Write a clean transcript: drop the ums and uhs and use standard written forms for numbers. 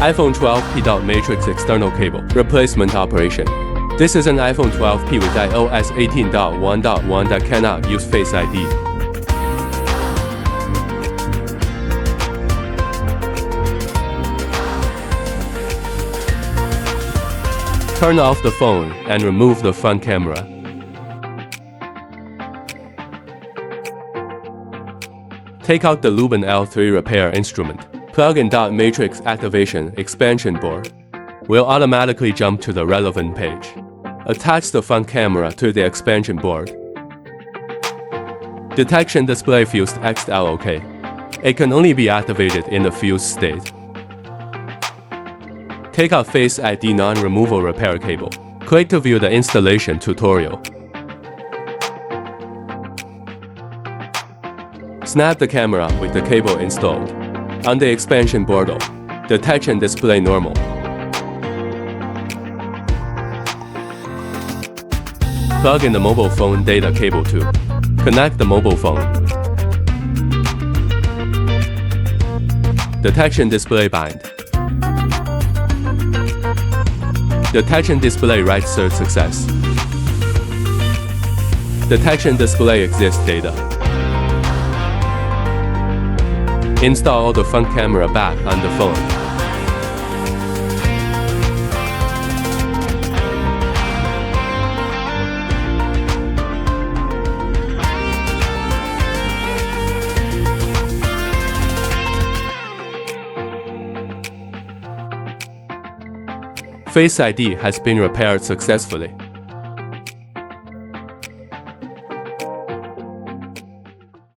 iPhone 12P matrix external cable replacement operation. This is an iPhone 12P with iOS 18.1.1 that cannot use Face ID. Turn off the phone and remove the front camera. Take out the Lubin L3 repair instrument. Plug in .matrix activation expansion board. Will automatically jump to the relevant page. Attach the front camera to the expansion board. Detection display fused XLOK. It can only be activated in the fused state. Take out Face ID non-removal repair cable. Click to view the installation tutorial. Snap the camera with the cable installed. On the expansion board, detection display normal. Plug in the mobile phone data cable too. Connect the mobile phone. Detection display bind. Detection display right search success. Detection display exists data. Install the front camera back on the phone. Face ID has been repaired successfully.